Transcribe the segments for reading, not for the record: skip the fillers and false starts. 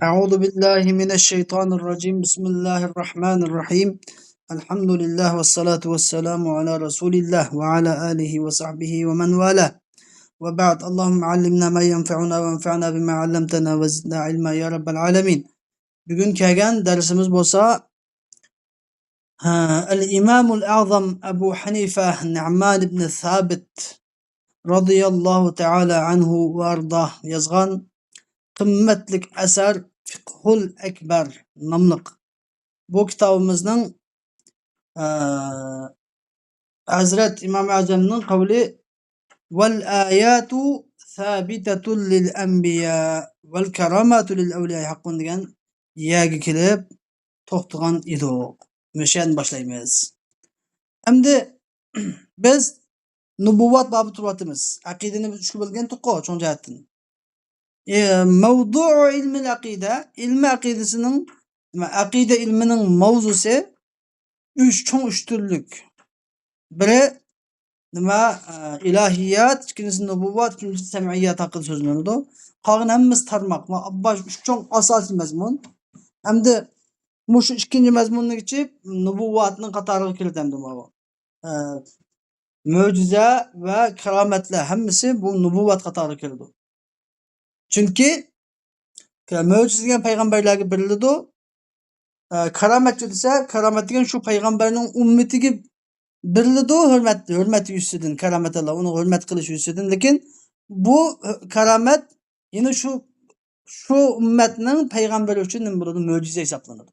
أعوذ بالله من الشيطان الرجيم بسم الله الرحمن الرحيم الحمد لله والصلاة والسلام على رسول الله وعلى آله وصحبه ومن والاه وبعد اللهم علمنا ما ينفعنا وانفعنا بما علمتنا وزدنا علما يا رب العالمين. Bugün kelgan dersimiz bo'lsa الإمام الأعظم أبو حنيفة النعمان بن ثابت رضي الله تعالى عنه وأرضاه yazgan qimmatlik asar Fiqhul Ekber namliq bu kitabımızın Hazret İmam Azam'ın kavli vel ayatu sabitetun lil enbiya vel keramatu lil evliya hakkın degan yagi kelib to'xtagan edik. Meşen başlaymiz. Endi biz nubuvat babı turvatimiz. Aqidani biz 3 bo'lgan to'qo cho'ng jihatdan. Mavdu'u ilmil aqida, ilmi aqidasının aqida ilminin mavzusi 3 cho'ng 3 turlik. Biri nima ilahiyat, ikkinchisi nubuvat, uchinchisi sam'iyat haqida so'zlanadi. Qolgan hammasi tarmoq. Bash 3 cho'ng asosiy mazmun. Endi mushu ikkinchi mazmunni ichib nubuvatning qatoriga kiritamdi bu. Mo'jiza va karomatlar hammasi bu nubuvat qatoriga kiradi. Chunki mo'jiza degan payg'ambarlarga beriladi. Karomat desa, karomat degan shu payg'ambarning ummatiga beriladi, hurmat yusidan karomat Allah, uni hurmat qilish yusidan. Lekin bu karomat yine şu ummatning payg'ambari uchun nima bo'ladi? Mo'jiza hisoblanadi.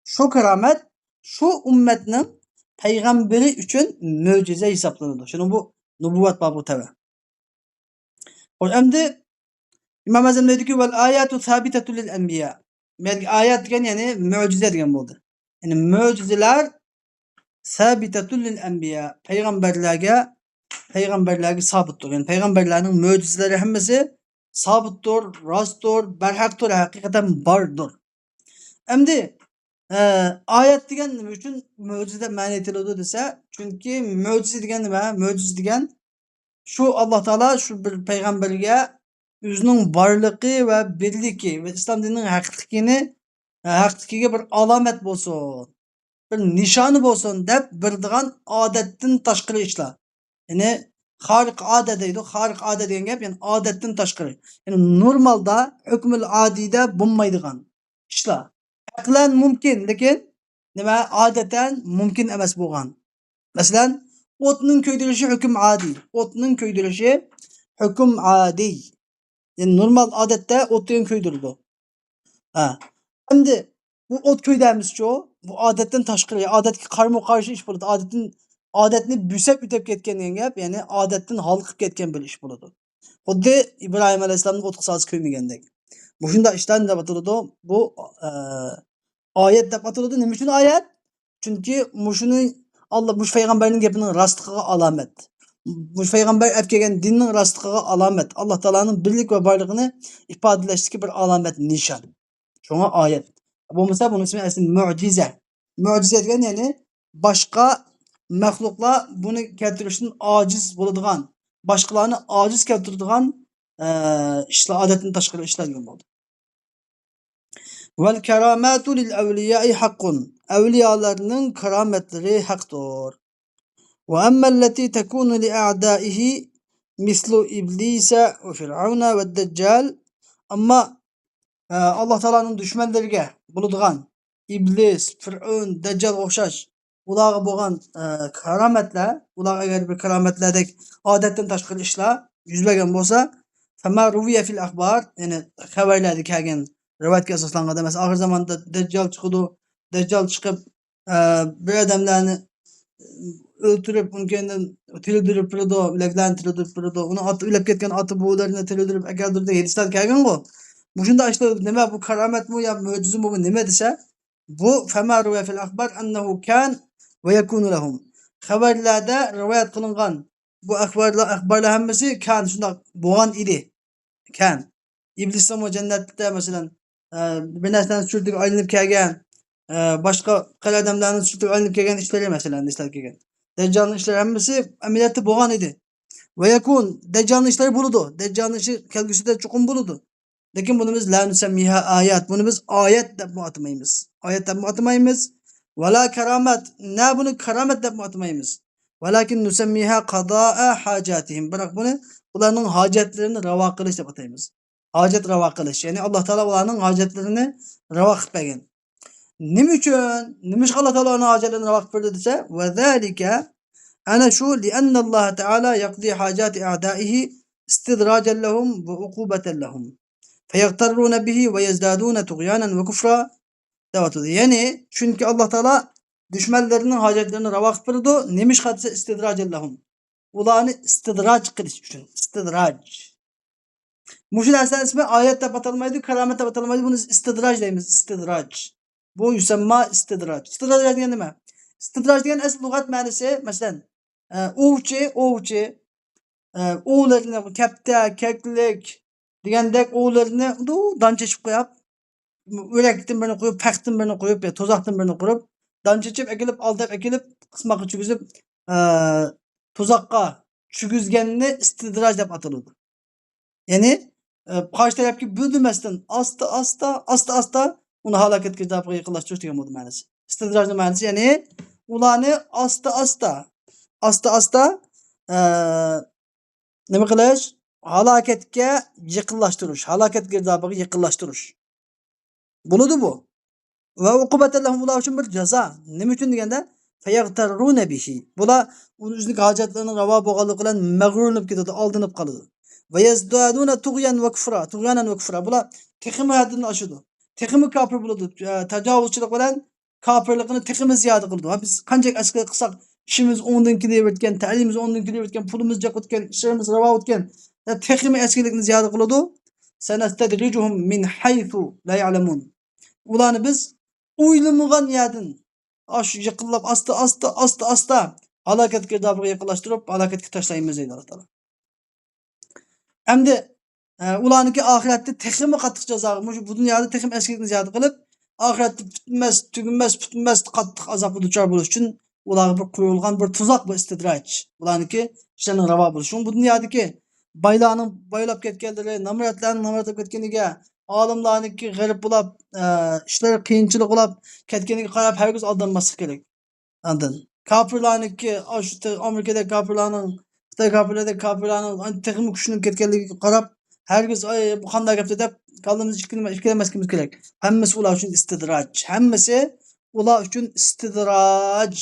Şu karomat şu ummatning payg'ambari uchun mo'jiza hisoblanadi. Shuni bu nubuvat bobi tava. Endi İmam Azam dediki vel ayatu sabitetu lil enbiya. Ayat degan yani mo'jiza degan bo'ldi. Yani mo'jizalar sabitetu lil enbiya. Payg'ambarlarga sabitdir. Yani payg'ambarlarning mo'jizalari hammasi sabitdir, rostdir, barhaqdir, haqiqatan bordir. Endi ayat degan nima uchun mo'jiza ma'no etiladi desa, chunki mo'jiza degan nima? Mo'jiza degan shu Alloh taolo shu bir payg'ambarga o'zining borligi va birligi va islom dinining haqiqiga bir alomat bo'lsin, bir nishoni bo'lsin deb bildigan odatdan tashqari ishlar. Yani xariq odat deydi. Xariq odat degan gap, yani odatdan tashqari. Yani normalda hukmul odiyda bo'lmaydigan ishlar. Aqlan mumkin, lekin nima odatan mumkin emas bo'lgan. Masalan, o'tning ko'ydirishi hukm adi. O'tning ko'ydirishi hukm adi. Yani normal odatda o'tdan ko'ydirdi. Endi bu o't ko'ydamizchi, bu odatdan tashqari, odatga qarama-qarshi ish bo'ladi. Odatni busab o'tib ketgan degan gap, ya'ni odatdan halqib ketgan bir ish bo'ladi. Xuddi İbrahim alayhisolamning o'tga solib ko'ymagandek. Bu shunda ishdan deb ataladi. Bu oyat deb ataladi. Nima uchun oyat? Chunki mushuni Allah mush payg'ambarning gapining rostligiga alomat. Mush payg'ambar olib kelgan dinning rostligiga alomat. Alloh taolaning birlik va boyligini ifodalashdagi bir alomat, nishon. Shunga oyat. Bo'lmasa buning ismi aslida mu'jiza. Mu'jiza degan ya'ni boshqa maxluqlar buni keltirishdan ojiz bo'ladigan, boshqalarni ojiz keltiradigan ishlar, odatdan tashqari ishlar degan bo'ldi. Vel keramatu lil evliyai haqqun. Evliyalarning karomatlari haqdir. Ve emmelleti tekunu li a'daihi mislu iblisa ve fir'auna ve deccal. Ama Allah Teala'nın düşmanlarına bo'ladigan iblis, fir'aun, deccal o'xshash ularga bo'lgan karomatlar, ular agar bir karomatlardek odatdan tashqari ishlar yuz bergan bo'lsa, fama ruviya fil akhbar, ya'ni xabarlarda kelgan rivoyatga asoslangan emas. Oxir zamonda deccal chiqadi, deccal chiqib bir odamlarni o'ltirib, undan tirildirib turadi, bilaklarni tirildirib turadi, uni o'lib ketgan oti bo'larini tirildirib agardirdi hadislar kelgan-ku. Bu shunda işte nima bu karomatmi yo mo'jizami bu nima desa, bu fama ruviya fil akhbar annahu kan ve yakunu lahum. Xabarlarda rivoyat qilingan bu axborlar hammasi kan shunda bo'lgan edi. Kan. İblisning jannatda masalan bir narsani tushirib aylanib kelgan, boshqa qala odamlarni tushirib aylanib kelgan ishlari masalan ishlar kelgan. Dajjalning ishlari hammasi amaliyotda bo'lgan edi. Ve yakun Dajjalning ishlari bo'ladi. Dajjalning ishi kelgusida chuqur bo'ladi. Lekin bunu biz la nusemmiha ayat. Bunu biz ayet deb atmaymiz. Ayet deb atmaymiz. Ve la keramet. Ne bunu keramet deb atmaymiz. Velakin nusemmiha qada'a hacatihim. Bırak bunu ularning hacetlerini rava qilish deb ataymiz. Hacet rava qilish. Yani Allah Teala ularning hacetlerini rava qilib bergan. Nima uchun? Nima uchun Allah Teala ularning hacetlerini rava qilib berdi desa? Ve zalika ana şu li'anna Allah Teala yaqdi hacati a'daihi istidrajan lahum ve ukubeten lahum. Feyagtarruna bihi ve yezdaduna tuğyanen ve kufra devatıdı. Yani çünkü Allah Teala düşmanlarının hacetlerini rava qilib berdi. Nima qilsa istidrajan lahum. Ularni istidraj qilish uchun. Istidraj. Muşu narsa ismi ayet deb atalmaydi, keramet deb atalmaydi. Bunu istidraj deymiz. Istidraj. Bu yusamma istidraj. Istidraj degan nima? Istidraj degan asl lug'at ma'nosi, masalan, ovchi o'g'larini katta, keklik degandek o'g'larini danchishib qo'yib, o'rakdan birini qo'yib, paxtdan birini qo'yib, to'zoqdan birini qo'yib, danchishib akilib, aldab akilib, qismoqqa chugizib, to'zoqqa chugizganni istidraj deb ataladi. Ya'ni qarshi tarafga bo'lmasdan asta uni halokatga zabiga yaqinlashtirish degan bo'ldi ma'nosi. Istidrajni ma'nosi ya'ni ularni asta nima qilish? Halokatga yaqinlashtirish, halokat girdobig'iga yaqinlashtirish. Bo'ladi bu. Va uqubatan lahum ular uchun bir jazo. Nima uchun deganda fayagtarruna bihi. Bular o'zining hojatlarini ravo bo'lganligi bilan mag'rurlanib ketadi, aldanib qoladi. Va yazdaduna tughyan va kufra, tughyanan va kufra. Bular texmi haddini oshadi. Texmi kofir bo'ladi. Tajovuzchilik bilan kofirlikni texmi ziyoda qiladi. Biz qancha askar qilsak ishimiz o'ndan kelavergan, ta'limimiz o'ndan kelavergan, pulimiz joq o'tgan, ishimiz ravo o'tgan, texmi askarlikni ziyoda qiladi. Sanastadrijuhum min haythu la ya'lamun. Ularni biz o'ylamagan yerdan shu yiqilib asta halokatga girdobig'iga yaqinlashtirib halokatga tashlaymiz deydi Alloh taolo. Endi ularniki oxiratda texmi qattiq jazo, bu dunyoda texmi askarlikni ziyoda qilib, oxiratda tugunmas qattiq azobga duchor bo'lish uchun ularga bir qo'yilgan bir tuzoq, bu istidraj. Ularniki ishlarning ravo bo'lishi. Bu dunyodagi boylarning boylab ketganlari, namratlarning namratlab ketganiga, olimlarniki g'arib bo'lib, ishlari qiyinchilik bo'lib ketganiga qarab hargiz aldanmaslik kerak. Andin kofirlarniki, Amerikada kofirlarning, Xitoy kofirlarning texnik kuchlanib ketganligiga qarab hargiz bu qanday gapdir deb qalbimiz ikkilanmasligimiz kerak. Hammasi ular uchun istidraj. Hammasi ular uchun istidraj.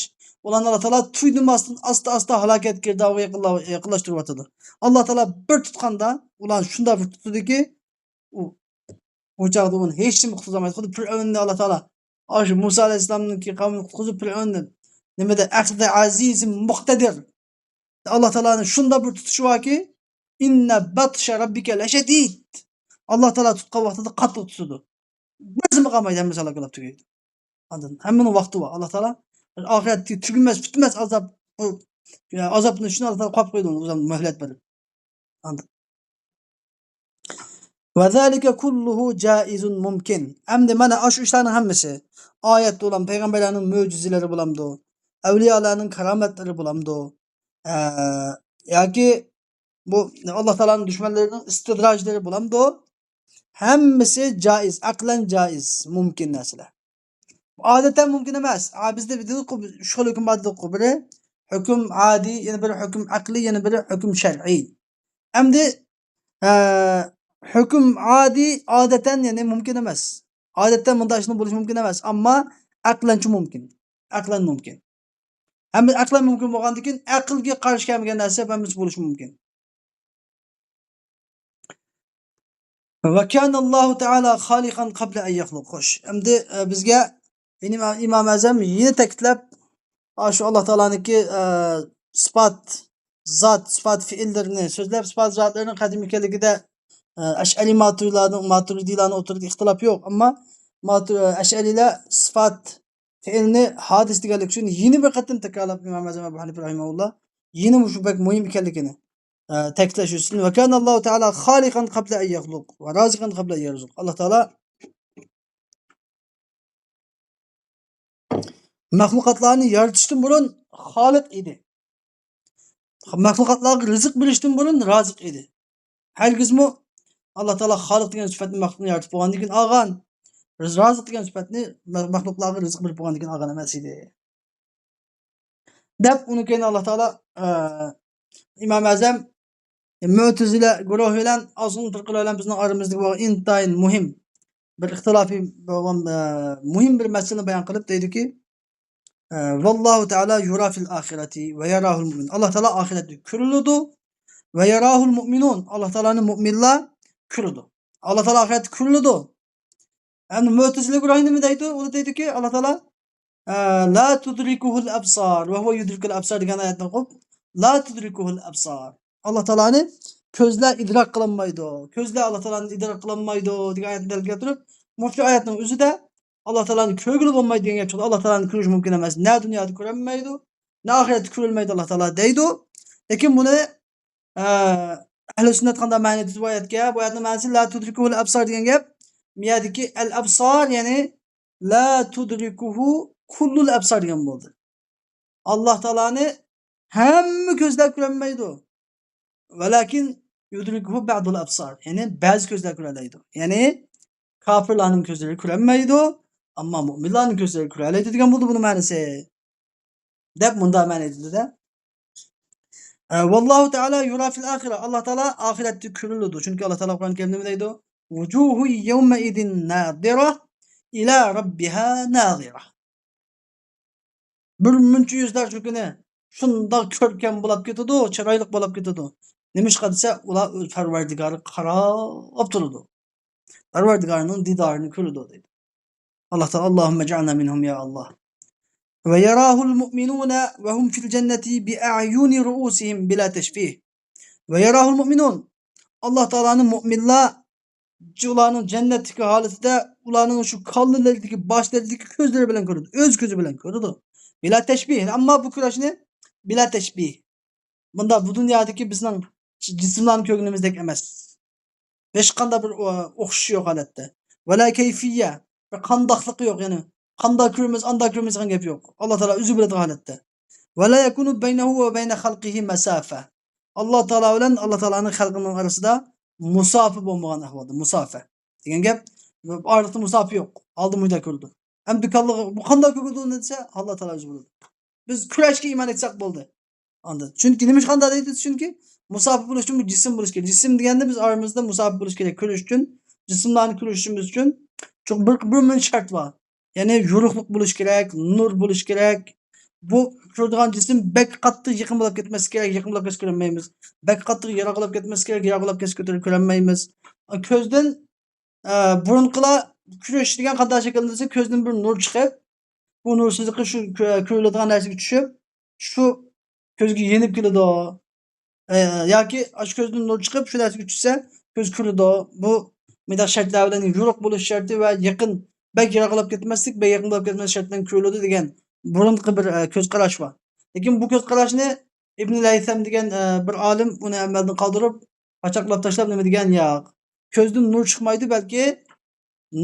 Ularni Alloh taolo tuydimasdan asta halokat girdobiga yaqinlashtiryotadi. Alloh taolo bir tutqanda ular shunday bir tutadiki, u chaqda uni hech kim qutqazolmaydi. Xuddi Fir'avnni Alloh taolo shu Musa alayhissalomniki qavmini qutqazib, Fir'avnni nimada akhdi azizim muqtadir. Alloh taoloning shunday bir tutishi borki, inna batsha robbika lashadid. Alloh taolo tutgan vaqtida qattiq tutadi. Bizmi qolmaydi, hammasi halok tugaydi. Hammaning vaqti bor. Alloh taolo oxiratda bitmas azobni shuni Alloh taolo qo'yib qo'ydi, o'zim muhlat berib. Va zalika kulluhu jaizun mumkin. Endi mana shu ishlarning hammasi oyat bo'lam, payg'ambarlarning mo'jizalari bo'lamdi, avliyolarning karomatlari bo'lamdi. Yoki bu Alloh taolaning dushmanlarining istidrajlari bo'lamdi. Hammasi joiz, aqlan joiz, mumkin narsalar. Odatan mumkin emas. Bizda shu xil hukm bor. Biri hukm adi, yana biri hukm aqli, yana biri hukm shar'iy. Endi hukm adi odatan ya'ni mumkin emas. Odatdan bunday ishlar bo'lishi mumkin emas, ammo aqlanchi mumkin. Aqlan mumkin. Hamma aqlan mumkin bo'lgandan keyin aqlga qarshi kelmagan narsa hammasi bo'lishi mumkin. Va kana Alloh taala xoliqan qabla an yakhluq. Endi bizga Imom Azam yine ta'kidlab shu Alloh taolaniki sifat, zot, sifat fe'llarini so'zlab, sifat zotlarning qadim ekanligida Ash'ari Maturidiylarning o'tirida ixtilof yo'q, ammo Ash'arilar sifat fe'lni hadis deganlik uchun yeni bir qatim takrorlab Imom Azam Abu Hanifa rahimahulloh yeni shu bak muhim ekanligini ta'kidlash uchun va kana Alloh taala xoliqan qabla an yakhluq va roziqan qabla an yarzuq. Alloh taolo mahluqotlarni yaratishdan burun xoliq edi. Mahluqotlarga rizq berishdan burun roziq edi. Hargizmi Allah Teala Halik degan sifatni maxluqni yaratib qo'ygandan keyin olgan. Raziq degan sifatni maxluqlarga rizq berib qo'ygandan keyin olgan emas edi. Deb uni keyin Alloh taolo Imom Azam Mu'tazila guruhi bilan azg'in firqalar bilan bizning oramizda bo'lgan intayin muhim bir ixtilofiy bo'lgan muhim bir masalani bayon qilib deydiki, vallohu taala yura fil axirati ve yarahul mu'min. Allah taala ahiretde kürülüdü ve yarahul mu'minun. Allah taalaning mu'minlar kürüdü. Allah taala ahiretde kürülüdü. Yani Mu'tazile guruhi nima deydi? O da deydiki Allah taala la tudrikuhul absar ve huve yudrikul absar degan oyatni o'qib, la tudrikuhul absar. Allah taolani ko'zlar idrok qilinmaydi. Ko'zlar Allah taolani idrok qilinmaydi degan oyatni keltirib, bu oyatning o'zida Allah taolani ko'rgili bo'lmaydi degan gap chiqdi. Allah taolani ko'rish mumkin emas. Ne dunyoda ko'rilmaydi, ne oxiratda ko'rilmaydi Allah taolo deydi. Lekin buni ahli sunnat qanday ma'no etdi bu oyatga? Bu oyatning ma'nosi la tudrikuhul absar degan gap. Bu yerdagi al absar ya'ni la tudrikuhu kullul absar degan bo'ldi. Allah taolani hamma ko'zlar ko'rolmaydi. Velakin yudrikuhu ba'dul absar. Yani bazı gözler ko'ralaydi. Yani kafirlarning ko'zlari ko'rolmaydi, ammo mu'minlarning ko'zlari ko'ralaydi degan bo'ldi buni ma'nosi. Deb bunda ma'no edildi-da. Vallohu taala yura fil axira. Allah taala oxiratda ko'riladi. Chunki Allah taala Qur'on Karimda nima deydi? Vujuhu yawma idin nadira ila rabbiha nadira. Bir muncha yuzlar shu kuni shundoq ko'rkam bo'lib ketadi, chiroyli bo'lib ketadi. Nimishqa desa, ular o'z Parvardigori qarab turadi. Parvardigorining didorini ko'radi deydi. Allah taolo Allohumma ij'alna minhum ya Allah. Ve yarahul mu'minuna ve hum fil cenneti bi a'yuni ru'usihim bila teşbih. Ve yarahul mu'minun. Allah Teala'nın mu'minlar ularning cennetdeki holatida ularning shu qallilaridagi boshlaridagi ko'zlari bilan ko'radi. O'z ko'zi bilan ko'radi. Bila teşbih. Ammo bu kurashni bila teşbih. Bunda bu dunyodagi bizning jismlarni ko'rganimizdek emas. Hech qanday bir o'xshish yo'q holatda. Vala kayfiyya. Bir qandoqligi yo'q, ya'ni qanday ko'ramiz, anda ko'ramiz degan gap yo'q. Alloh taolo o'zi biladi holatda. Vala yakunu baynahu va bayna xalqihi masafa. Alloh taolo bilan Alloh taolaning xalqining orasida musofa bo'lmagan ahvolda, musofa degan gap, orada musofa yo'q. Oldimda ko'rdi. Endi bu qanday ko'rdi desa, Alloh taolo o'zi biladi. Biz kurashga iymon etsak bo'ldi. Anda. Chunki nima qanday deydi? Chunki musofa bo'lish uchun bu jism bo'lish kerak. Jism deganda biz oramizda musofa bo'lish kerak. Ko'rish uchun, jismlarni ko'rishimiz uchun çok bir shart bor. Ya'ni yorug'lik bo'lish kerak, nur bo'lish kerak. Bu ko'radigan jism bek qattiq yaqin bo'lib ketmasi kerak, yaqin bo'lib ketib ko'rolmaymiz. Bek qattiq yiroq bo'lib ketmasi kerak, yiroq bo'lib ketib ko'rolmaymiz. Ko'zdan burunqilar kurash degan qanday shaklda ko'zdan bir nur chiqib, bu nursizlikqa shu ko'riladigan narsaga tushib, shu ko'zga yenib keladi. Yoki shu ko'zdan nur chiqib, shu narsaga tushsa, ko'z ko'radi. Bu midaq shartlar bilan yo'q bo'lish sharti va yaqin bek yiroq bo'lib ketmaslik, bek yaqin bo'lib ketmas shartdan ko'riladi degan burunqi bir ko'z qarash bor. Lekin bu ko'z qarashni Ibn Laysam degan bir olim uni amaldan qoldirib, qochoqlab tashlab nima degan yo'q. Ko'zdan nur chiqmaydi, balki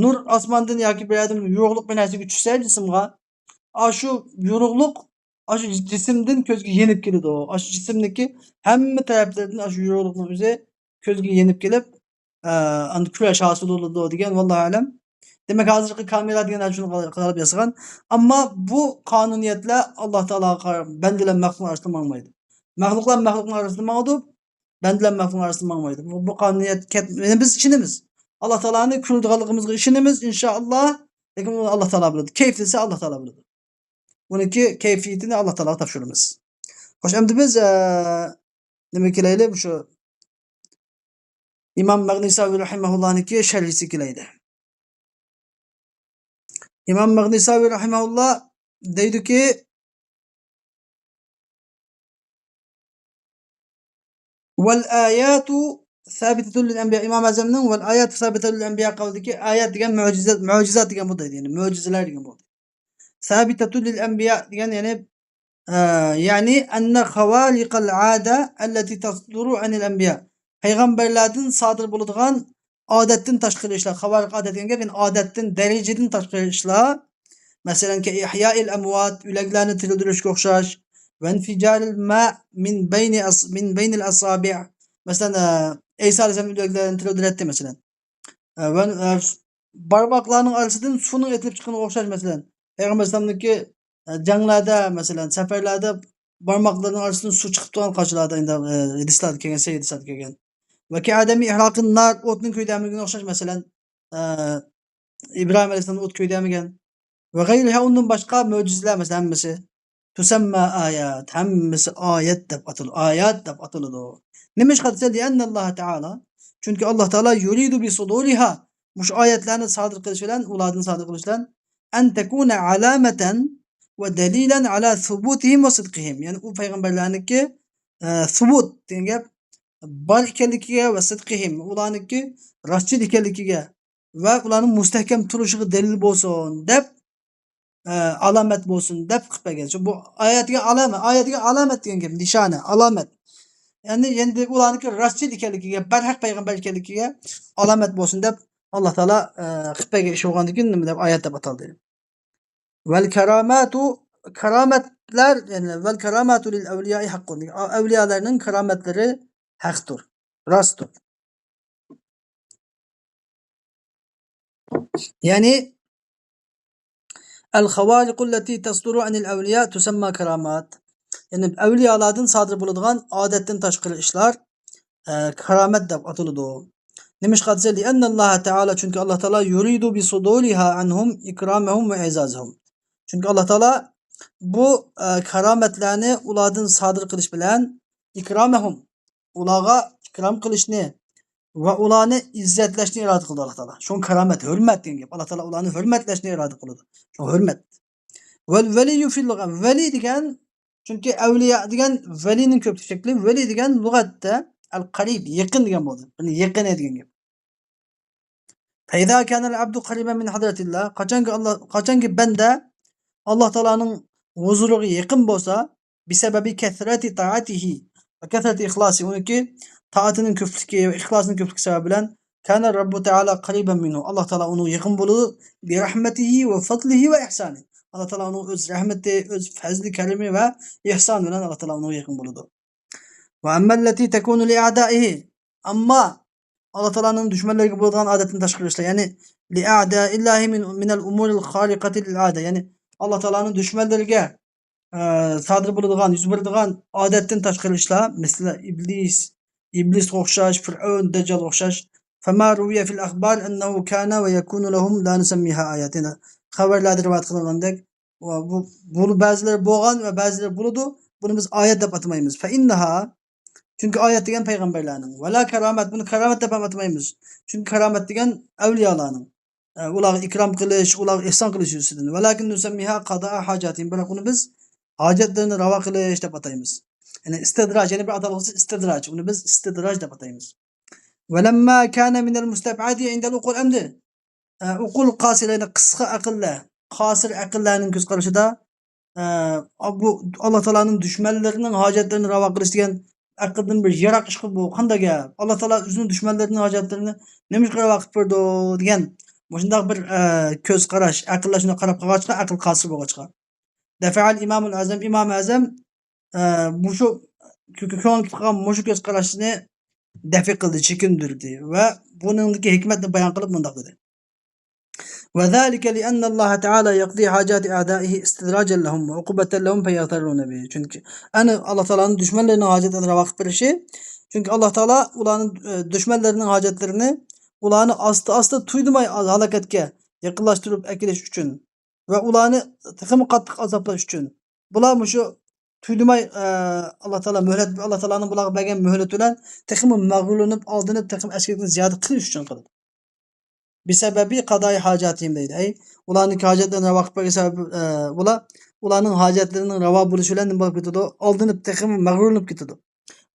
nur osmondan yoki bir yerdan yo'qlik bir narsaga tushsa jismga, shu yo'qlik shu jismdan ko'zga yenib keladi. Shu jismniki hamma taraflaridan shu yo'qlikning o'zi ko'zga yenib kelib, endi kurash hosil bo'ladi degan vallohu alam. Demak, hozirgi kamera degan shuni qilib yasagan. Ammo bu qonuniyatlar Alloh taolo bandalar maxluqlar orasida mangmaydi. Maxluqlar maxluqlar orasida mangdi, bandalar maxluqlar orasida mangmaydi. Bu qonuniyat biz ishonamiz. Alloh taoloni ko'radiganligimizga ishonamiz inshaalloh. Lekin Alloh taolo biladi. Kayf desa Alloh taolo biladi. Buniki kayfiyatini Alloh taologa topshiramiz. Xo'sh, endi biz nima kelaylik? Shu İmam Magnisavi rahimahullah'niki sharhisi kelaydi. İmam Magnisavi rahimahullah deydiki, vel ayatu sabitetun lil enbiya. İmam Azam'ның vel ayatu sabitetun lil enbiya qavlidagi ayat degan mu'jizat degan bu deydi. Yani mu'jizalar degan bu. Sabitetun lil enbiya degan yani enne havaliqal ada allati tasduru anil enbiya. Peygamberlerden sadır bo'ladigan odatdan tashqari ishlar, havariq odat degan gap, yani odatdan darajadan tashqari ishlar. Masalan ki ihya'il amwat, o'liklarni tirildirishga o'xshash, va infijaril ma min baynil asabi'. Masalan İsa Aleyhisselam öldüklerini öldüretti mesela. Barmaklarının arasından sunun etilip çıkını okşar mesela. Peygamber Aleyhisselam'daki canlarda mesela seferlerde barmaklarının arasından su çıkıp doğan kaçılarda indi hadisler kelgen, sey hadisler kelgen. Ve ki ademi ihraqın nar otun köydemigine okşar mesela. E, İbrahim Aleyhisselam'ın ot köydemigen. Ve gayriha ondan başka mucizeler mesela hemmesi. Tüsemme ayat. Hemmesi ayet dep atıl. Ayat dep atılıdı o. Nemiş kadse lienne Allah Teala. Çünkü Allah Teala yuridu bi suduriha. Muş ayetlerini sadır kılıç bilen, uladını sadır kılıç bilen en tekune alameten ve delilen ala thubutihim ve sıdkihim. Yani o peygamberlerinki thubut diyen gep bar ikenlikiga ve sıdkihim. Ulaniki rastçıl ikenlikiga ve ulanın müstehkem turuşuğu delil bolsun dep alamet bolsun dep qilib bergan. Bu ayetiga alamet degan gap, nishona, alamet. Yani endi ularniki rostchil ekanligiga, barhaq payg'ambar ekanligiga alamet bolsun deb Alloh taolo qilib bergan ish bo'lgandan keyin nima deb oyat deb ataldi. Vel keramatu kerametler yani vel keramatu lil evliyai hakkun. Evliyalarının kerametleri haktır. Rastır. Yani el havariku allati tasduru anil evliya tusamma keramat. Yani evliyalardan sadır bulunduğun adetten taşkılı işler keramet deb atılıdı o. Nemiş kadse li enne Allah Teala çünkü Allah Teala yuridu bi suduriha anhum ikramehum ve izazhum. Çünkü Allah Teala bu kerametlerini uladın sadır kılış bilen ikramehum ulaga ikram kılışını ve ulanı izzetleşini irade kıldı Allah Teala. Şun keramet, hürmet deyin Allah Teala ulanı hürmetleşini irade kıldı. Şun hürmet. Vel veliyyu fil lugat. Veli degen çünkü evliya degen velinin köpçü şekli. Veli degen lugatte el karib yakın degen boldu. Yani yakın edigen gep. Feyza kanel abdu kariben min hadretillah. Kaçanki bende Allah Teala'nın huzuru yakın bolsa bisebebi kesreti taatihi ve kesreti ihlasi. Onu ki taatının köpçülüğü ve ihlasının köpçülüğü sebebiyle kana Rabbu Teala kariben minhu. Allah Teala onu yakın bolu bi rahmetihi ve fadlihi ve ihsani. Allah Teala onu öz rahmeti, öz fazli kerimi ve ihsan bilen Allah Teala onu yakın buludu. Ve emmelleti tekunu li a'daihi. Ama Allah Teala'nın düşmanları gibi olan adetini teşkil işte. Yani li a'daillahi minel umuril harikati lil ade. Yani Allah Teala'nın düşmanlarına sadır bulduğun, yüz bulduğun adetten teşkil işte. Mesela iblis okşaş, Fir'aun, Deccal okşaş. فما روي في الأخبار أنه كان ويكون لهم لا نسميها آياتنا. Haberlerde rivayet kılınan bunu bazıları boğan ve bazıları buludu. Bunu biz ayet dep atmayımız. Fe innaha çünkü ayet degen peygamberlerinin. Ve la keramet bunu keramet dep atmayımız. Çünkü keramet degen evliyalarının. Ular ikram kılış, ular ihsan kılış üstüdür. Velakin nusemmiha qada'a hacatin. Bırak bunu biz hacetlerini rava kılış dep atayımız. Yani istidraç yani bir adalısı istidraç. Bunu biz istidraç dep atayımız. ولما كان من المستبعد عند العقول أمد عقول قاصرة kısık akıllar, kasır akıllarının göz karşıda bu Allah Teala'nın düşmanlarının hacetlerini rava kılış degan akıldan bir yarak iş bu. Qanday gap? Allah Teala özünün düşmanlarının hacetlerini nemiş rava qilib berdi degan. Mushundaq bir göz qarash, aqllar shuna qarab qolgachqa aql qasir bo'lgachqa. Dafa'al İmamul Azam, İmam Azam bu şu ko'ngil qilgan mushu göz qarashini defi kıldı, çekindirdi ve bunundaki hikmetini bayan kılıp mındak dedi. وَذَٰلِكَ لِأَنَّ اللّٰهَ تَعَالَى يَقْضِي حَاجَاتِ اَعْدَائِهِ اِسْتِدْرَاجًا لَهُمْ وَعُقُبَةً لَهُمْ فَيَغْتَرُونَ بِهِ. Çünkü Allah Teala'nın düşmanlarının hacetlerine vakit verişi. Çünkü Allah Teala ulanın düşmanlarının hacetlerini ulanı astı tuydumay halaketke yakınlaştırıp ekleş için ve ulanı tıkımı katlık azaplaş için. Bular şu tuydumay Allah Teala'nın bular bergen mühlet bilen tıkımı mağrurlanıp aldınıp tıkım eskiden ziyade kılış için kıldı. Bir sebebi kadayı hacatiyim deydi. Ulanın hacetlerine vakit bergen sebebi ulanın hacetlerinin rava buluşulan balıp gidiyordu. Aldınıp tıkımı mağrurlanıp gidiyordu.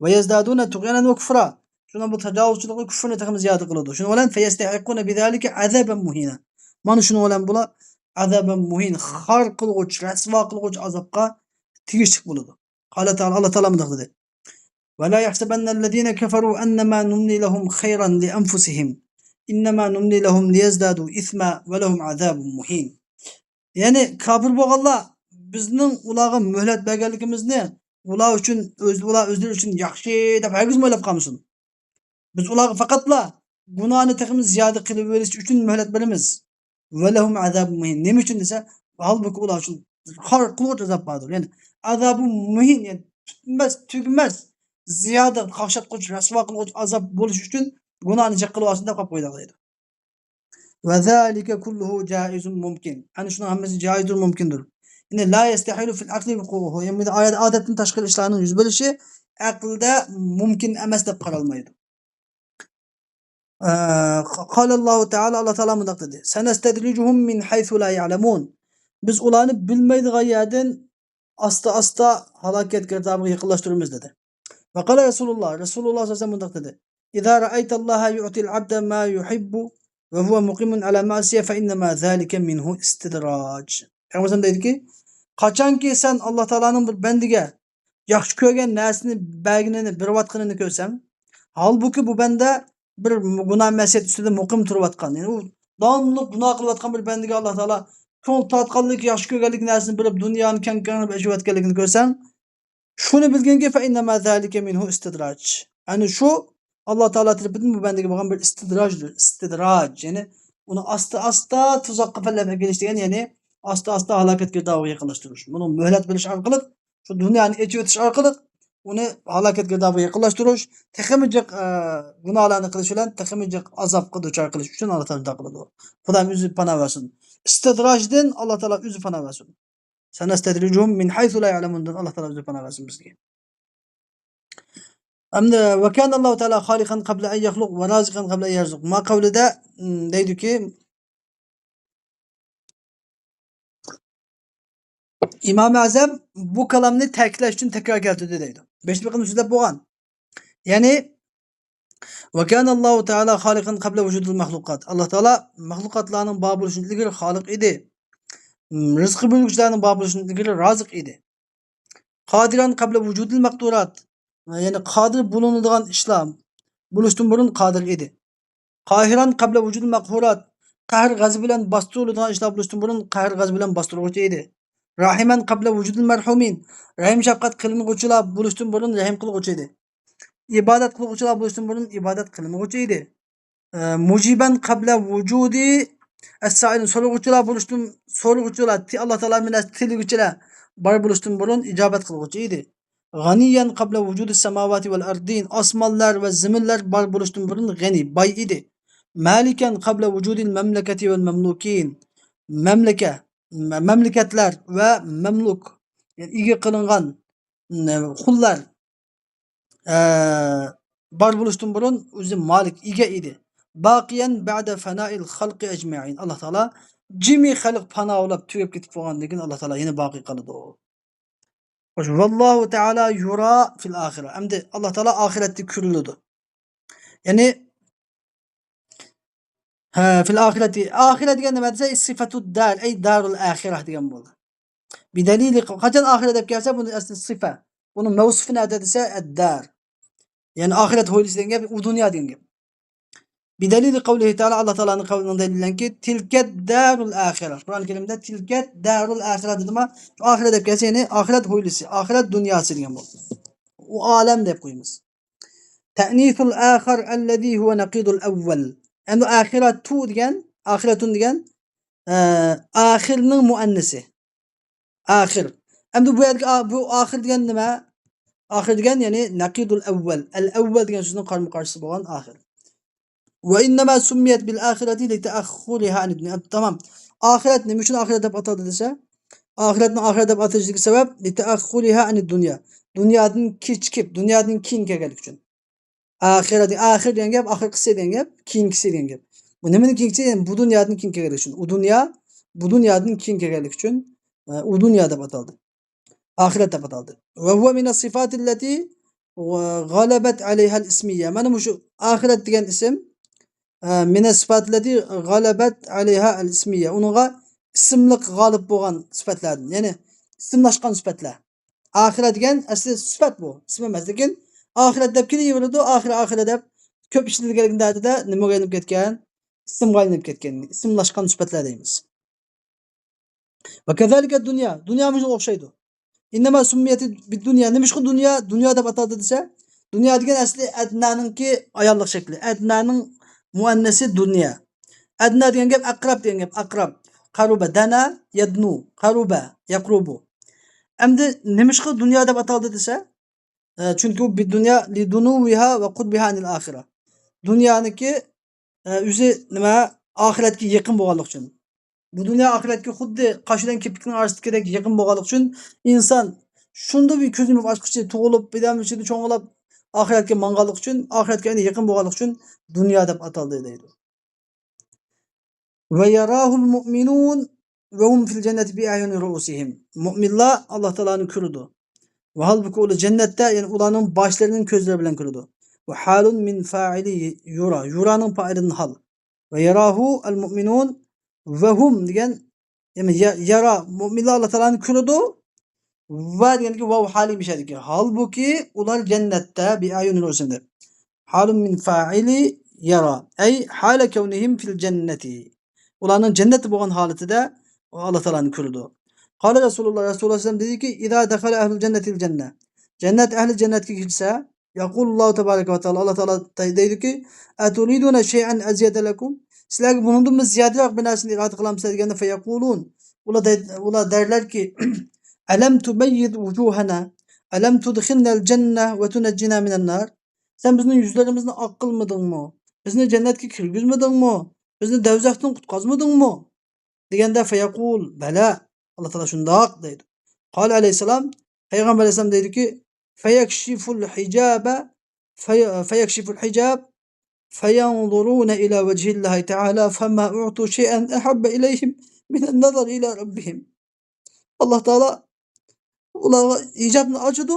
Ve yezdadune tuğyanen ve küfra. Şuna bu tecavüzçülüğü küfrüne tıkımı ziyade kılıyordu. Şunu olan feyestehikune bidalike azaben muhina. Manı şunu olan bula azaben muhin. Har kılgıç, resva kılgıç azapka tigişlik buludu. Allah Teala mı dedi? Ve la yahsebennellezine keferu ennemâ numni lehum hayran li enfusihim. İnnemâ numni lehum liyezdâdu isma ve lehum azabun muhin. Yani kafir boğalla bizning ularga mühlet berganligimizni ular uchun o'zlari uchun yaxshi deb hargiz o'ylab qolmasin. Biz ularga faqatla günahını tekimiz ziyade kılıveriş üçün mühlet berimiz. Ve lehum azabun muhin. Neme için dese halbuki ular için korkunç azap vardır. Yani azabı muhin yani tügmez. Ziyade kavşatqıç, rasva kılgıç azap buluş üçün günahını çakılı aslında kap koydağıydı. Ve zâlike kulluhu caizun mumkin. Hani şunun hammesi caizdir mumkindir. Yine la yestehilu fil akli vukuhu. Yani bir de ayet adetin taşkil işlerinin yüz bölüşü akılda mümkün emes dep qaralmaydı. Allahu Teala Allah Teala mındak dedi. Senestedricuhum min haythu la ya'lemun. Biz ularni bilmeydiği yerden asta halaket girdabına yakınlaştırırız dedi. Ve kala Resulullah sallallahu aleyhi ve sellem mındak dedi. İza ra'aytallaha yu'til abde ma yuhibbu ve huve mukimun ala ma'siye fe innema zâlike minhu istidrac. Peygamber dedi ki, kaçan ki sen Allah Teala'nın bir bendige yaxşı ko'rgan narsani belginini bir vatqinini ko'rsam, halbuki bu bende bir günah masiyat ustida muqim turayotgan. Yani u davomli gunoh qilayotgan bir bandaga Alloh taolo ko'ngil tortganlik, yaxshi ko'rganlik narsani bilib dunyoni keng qilib yashayotganligini ko'rsam, shuni bilginki fa innama zalika minhu istidraj. Ani shu Alloh taolo tarafidan bu bandaga bo'lgan bir istidrajdir. Istidraj, ya'ni uni asta tuzoqqa pallab kelish degan, ya'ni asta halokatga da'voga yaqinlashtirish. Buni muhlat berish orqali, shu dunyoni echib o'tish orqali uni halokatga girdobga yaqinlashtirish, texmijiq gunohlarni qilish bilan texmijiq azobga duchor qilish uchun Alloh taolo qiladi. Xudoim o'zi panoh bersin. Istidrajdan Alloh taolo o'zi panoh bersin. Sanastadrijuhum min haythu la ya'lamundan Alloh taolo o'zi panoh bersin bizga. Hamda ve kana Allohu taolo xoliqan qabla an yakhluq va raziqan qabla an yarzuq. Ma qavlida deydiki, İmam-ı Azam bu kalamni ta'kidlash uchun takror keltirdi deydi. 5 biqim so'zlab bo'lgan. Ya'ni ve kana Allohu taolo xoliqan qabla vujudil mahluqat. Alloh taolo mahluqotlarning bor bo'lishidan ilgari xoliq edi. Rizqi bo'lguvchilarning bor bo'lishidan ilgari roziq edi. Qodiran qabla vujudil maqdurat. Ya'ni qodir bo'lunadigan ishlar bo'lishdan burun qodir edi. Qahiran qabla vujudil maqhurat. Qahr g'azab bilan bostiriladigan ishlar bo'lishdan burun qahr g'azab bilan bostiruvchi edi. Rahiman qabla vujudil marhumin. Rahim shafqat qilinuvchilar bo'lishdan burun rahim qiluvchi edi. İbadet kılgıçılar buluştuğum bunun ibadet kılmıcıydı. Muciben qabla vücudi es-sa'ilin soruğuçular buluştuğum soruğuçular Allah Teala minas tilgüçüler bar buluştuğum bunun icabet kılgıcıydı. Ganiyen qabla vücudi semavati vel ardin asmallar ve zeminler bar buluştuğum bunun gani bay idi. Maliken qabla vücudil memleketi vel memlukin memleketler ve memluk yani iyi kılıngan kullar bar buluştum burun o'zi malik ega edi. Baqiyan ba'da fana'il xalqi ecma'in. Alloh taolo jimi xalq panohlab tugab ketib qolganligini Alloh taolo yana boqiy qiladi. Xo'sh, vallohu taolo yura fil oxira. Endi Alloh taolo oxiratda ko'riladi. Ya'ni fil oxirati. Oxirat degan nima desa, sifatud dar, ay darul oxirah degan bo'ldi. Bidalili qachon oxirat deb kelsa, buni asli sifa. Buni mavsufi nada desa ad-dar. Yani ahiret hoylisi degan gap u dunyo degan gap. Bidalili qavlihi taala Alloh taolaning qavlidan dalillanki tilkat darul axirah. Qur'oni Karimda tilkat darul axirah dedimi? Oxirat deb kelsa, ya'ni oxirat hoylisi, oxirat dunyosi degan bo'ldi. U olam deb qo'yamiz. Ta'nisul axir allazi huwa naqidul awwal. Endi axiratu degan, axiratun degan axirning muannisi. Axir. Endi bu yerga bu axir degan nima? Axir degan ya'ni naqidul awwal. Al-awwal degan so'zning qarshi bo'lgan axir. Ve innema summiyet bil ahireti li ta'akhkhuriha an dunya. Tamam. Ahiret nima uchun ahiret deb ataldi desa, ahiretni ahiret deb atishiga sabab li ta'akhkhuriha an dunya. Dunyodan kechikib, dunyodan keyin kelganlik uchun. Ahiret degan gap, oxirgisi degan gap, keyingisi degan gap. Bu nimani keyingisi? Yani bu dunyodan keyin kelganlik uchun. Bu dunyodan keyin kelganlik uchun u dunyo deb ataldi. Ahiret deb ataldi. Ve huve min as-sifatillati g'alabat alayha al-ismiyya. Mana bu shu ahiret degan ism min sifatlati g'alabat alayha al-ismiyya. Uningga ismlik g'olib bo'lgan sifatlardan, ya'ni ismlashgan sifatlar. Oxirat degan asli sifat bu, ism emas, lekin oxirat deb kelaveradi, oxirat deb ko'p ishlatilganligida nimaga aylanib ketgan? Ismga aylanib ketgan, ismlashgan sifatlar deymiz. Va kazalika dunyo, dunyo o'xshaydi. Innama summiyati bid-dunya. Nima shu dunyo deb ataldi desa, Dünya degan asli adnanınki ayollik shakli. Adnaning muannasi dünya. Adna degan gap aqrab degan gap. Aqrab. Qaruba dana yadnu. Qaruba yaqrubu. Endi nimishqa dunyo deb ataldi desa? Chunki u bidunya lidunuviha va qurbiha anil axira. Dunyoniki o'zi nima oxiratga yaqin bo'lganlik uchun. Bu dunyo oxiratga xuddi qosh bilan kiprikning orasidagidek yaqin bo'lganlik uchun inson shunda bir ko'zini ochqichi tug'ilib, bedam ichida cho'ng'ilab oxiratga manganlik uchun, oxiratga yaqin bo'lganlik uchun dunyo deb ataldi deydi. Ve yarahul mu'minun ve hum fil cenneti bi ayuni ruusihim. Mu'minlar Allah Teala'nı kurudu. Ve halbuki olu cennette yani ulanın başlarının gözleri bilen kurudu. Ve halun min faili yura. Yura'nın failinin hal. Ve yarahu el mu'minun ve hum diyen yani yara mu'minler Allah Teala'nı kurudu. Ve diyen ki vav hali bir şeydir ki. Halbuki ular cennette bi ayuni ruusihim. Halun min faili yara. Ey hale kevnihim fil cenneti. Ulanın cenneti boğan haletide Allah Teala'nı kurudu. Kale Resulullah sellem dedi ki İzâ dekale ehlul cennetil cennet. Cennet ehli cennetki girse yakulullahu tebareke ve teala Allah Teala dedi ki eturidune şey'en eziyete lekum. Sizler bulunduğumuz ziyadeler binasını irade kılamsa degende feyekulun. Ula derler ki elem tubeyyid vucuhena elem tudkhilnel cenne ve tuneccina minen nar. Sen bizim yüzlerimizden ak kılmadın mı? Bizni cennetki kirgizmedin mi? Bizni devzaktan kutkazmadın mı? Degende feyekul bela. Allah Teala şundaq deydi. Kale aleyhisselam Peygamber aleyhisselam dedi ki feyekşiful hicabe feyekşiful hicab feyanzurune ila vecihillahi teala fema u'tu şey'en ehabbe ileyhim minen nazar ila rabbihim. Allah Teala ula icabını açıdı.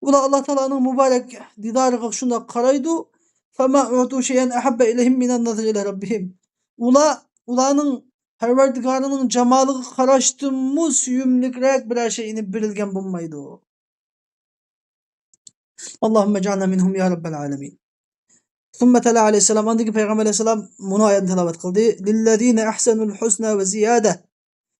Ula Allah Teala'nın mübarek didarı şunda karaydı. Fema u'tu şey'en ehabbe ileyhim minen nazar ila rabbihim. Ulanın Perverdigarının cemalı karaştığımız süyümlükrek birer şeyini birilgen bulmaydı o. Allahümme cealna minhum ya Rabbel alemin. Thumme tela aleyhisselam andaki Peygamber aleyhisselam bunu ayetini telavet kıldı. Lillezine ahsenul husna ve ziyade.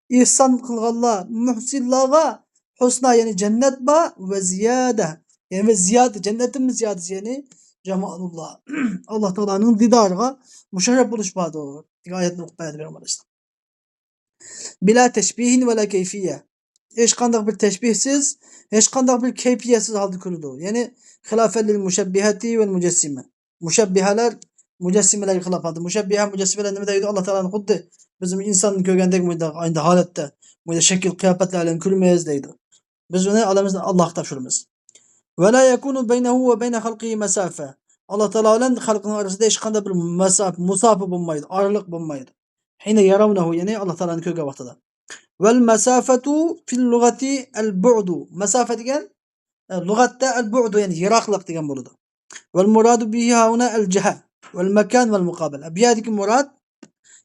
İhsan kılgallah, muhsillağa husna yani cennet ba ve ziyade. Yani ve ziyade, cennetin ziyadesi yani cemalullah. Allah Teala'nın didarına müşerref buluşmadı o. Ayetini okuyaydı Peygamber aleyhisselam. Bila teşbihin ve la keyfiye. Hiç kandak bir teşbihsiz, hiç kandak bir keyfiyetsiz halde kuruldu. Yani hilafellil müşebbihati ve mücessime. Müşebbihalar mücessimeler hilaf aldı. Mücessimeler ne deydi? Allah Teala'nın kuddu. Bizim insanın kögendeki müydü aynı halette. Müydü şekil kıyafetlerle külmeyiz deydi. Biz onu alemizden Allah'ta şurumuz. Ve la yekunu beynehu ve beyne halqihi mesafe. Allah Teala ile halkının arasında hiç kandak bir musafı bulmaydı. Aralık bulmaydı. Hine yaravnehu yani Allah Teala'nın köge vaktada. Vel mesafetu fil lugati el bu'du. Mesafe degen lugatta el bu'du yani yiraklık degen buludu. Vel muradu bihi hauna el cehe. Vel mekan vel mukabele. Biyadiki murad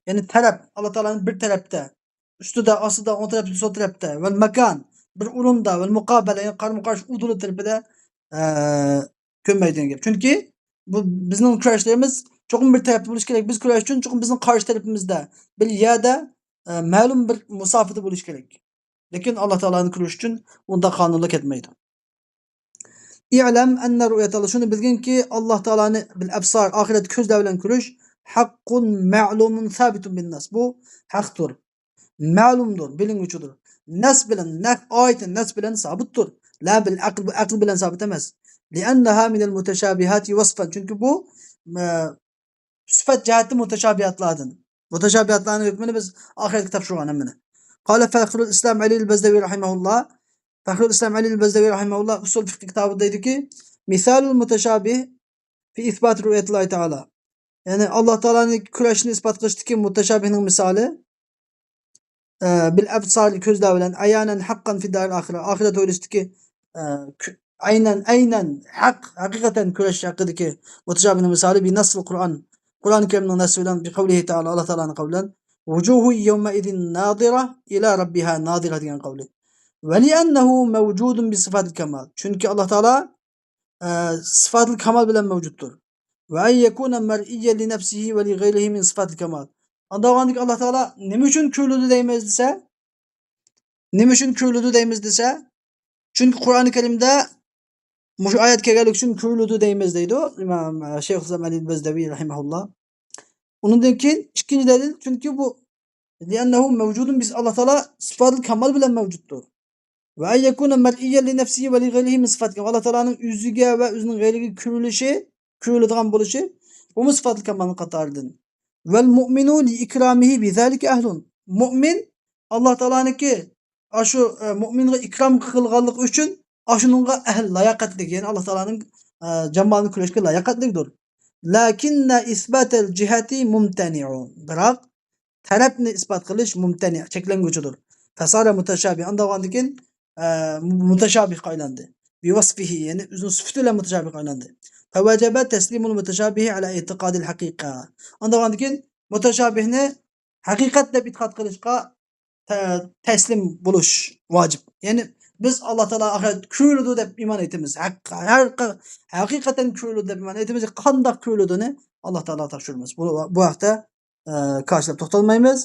yani taraf. Allah Teala'nın bir tarafta. Üstü de ası da on tarafta sol tarafta. Vel mekan bir urunda vel mukabele yani karşı karşı udulu tarafta kömmeydiğin gibi. Çünkü bu bizim kurayışlarımız çok bir tarafta buluş gerek. Biz kurayış için çok bizim karşı tarafımızda bir yada malum bir musafede buluş gerek. Lakin Allah Teala'nın kuruluş için onda kanunluk etmeydi. İ'lem enne rü'yetallah şunu bilgin ki Allah Teala'nın bil ebsar ahiret közle bilen kuruş hakkun ma'lumun sabitun bin nas. Bu haktır. Ma'lumdur. Bilinguçudur. Nas bilen, ayetin nas bilen sabittur. La bil akıl, bu akıl bilen sabit emez. Li'enneha minel muteşabihati vasfan. Çünkü bu sıfat cihati muteşabihatlardan. Muteşabihatların hükmünü biz ahiret kitap şu an emmine. Kale Fekhrul İslam Ali el-Bezdevi rahimahullah. Fekhrul İslam Ali el-Bezdevi rahimahullah usul fıkıh kitabı dedi ki misalul muteşabih fi isbat rü'yetillahi teala. Yani Allah Teala'nın küreşini ispat kılıştı ki muteşabihinin misali bil ebsar közle bilen ayanen hakkan fi dar ahiret. Ahiret öylesi ki aynen hakikaten küreş hakkındaki muteşabihinin misali bir nasıl Kur'an-ı Kerim'in nasıl bilen bir kavlihi teala Allah Teala'nın kavlen vucuhu yevme idin nadira ila rabbiha nadira diyen kavli. Ve li'ennehu mevcudun bi sıfatil kemal. Çünkü Allah Teala sıfatil kemal bilen mevcuttur. Ve en yekune mer'iyye li nefsihi ve li gayrihi min sıfatil kemal. Andağandık Allah Teala nimişin küllüdü değmez dese çünkü Kur'an-ı Kerim'de Muş ayet kelganlik üçün küylüdü deymiz deydi o İmam Şeyhülislam Ali Bezdevi rahimehullah. Onundan keyin ikkinchi dalil çünkü bu li'annehu mevcudun biz Allah Teala sıfatı kemal bilen mevcuttur. Ve en yekune mer'iyyen li nefsihi ve li gayrihi min sıfat kemal. Allah Teala'nın üzüge ve üzünün gayrigi küylüşü, küylüdügan buluşu bu sıfatı kemalın katarıdın. Vel mu'minu li ikramihi bi zalike ehlun. Mu'min Allah Teala'nınki aşu mu'minge ikram kılganlık üçün aşununga ehl layakatlik yani Allah Teala'nın cemalini küleşke layakatlikdir. Lakinne isbatel cihati mumteni'un. Birak talabni isbat qilish mumtani cheklanguchidir. Fasara mutashabih andagandikin mutashabih aylandi. Bi vasfihi yani o'zining sifati bilan mutashabih aylandi. Fawajaba taslimul mutashabihi ala i'tiqadil haqiqa. Andagandikin mutashabihni haqiqat deb e'tiqod qilishga taslim bo'lish vojib. Ya'ni biz Alloh taolo ahiret ko'radi deb iymon etamiz. Haqiqatan ko'radi deb iymon etamiz. Qandoq ko'radini Alloh taolo tekshiramiz. Bu haqda karşılap to'xtalmaymiz.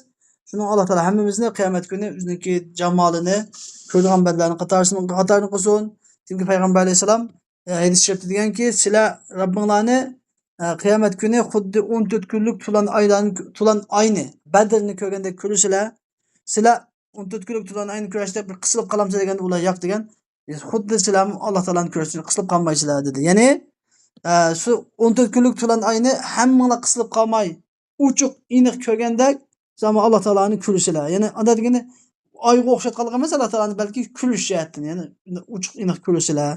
Shuning Alloh taolo hammamizni qiyomat kuni o'ziniki jamolini ko'rgan bandalarning qatorini qilsin. Chunki payg'ambar alayhisalom hadis sharifda deganki, sizlar Robbinglarni qiyomat kuni xuddi 14 kunlik tulan oyni Badrni ko'rgandek ko'rishinglar. Sizlar 14 kunlik tulan oyni ko'rishda bir qisilib qolamsizlar degan ular yo'q degan. Xuddi sizlar Alloh taoloni ko'rishda qisilib qolmaysizlar dedi. Ya'ni şu 14 kunlik tulan oyni hammanglar qisilib qolmay uchuq iniq ko'rgandek zaman Alloh taoloni ko'rishinglar. Ya'ni anda degani oyga o'xshatganlik emas Alloh taoloni balki ko'rish jihatdan, ya'ni uchuq iniq ko'rishinglar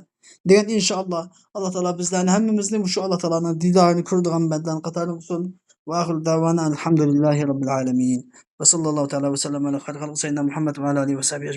degan inshaalloh. Alloh taolo bizlarni hammamizni shu Alloh taoloning didorini ko'radigan bandalarning qatoridan qilsin. Va axiru davana alhamdulillahi robbil alamin. Va sallallohu taala va sallama ala xayri xalqi sayyidina Muhammad va ala alihi va sahbihi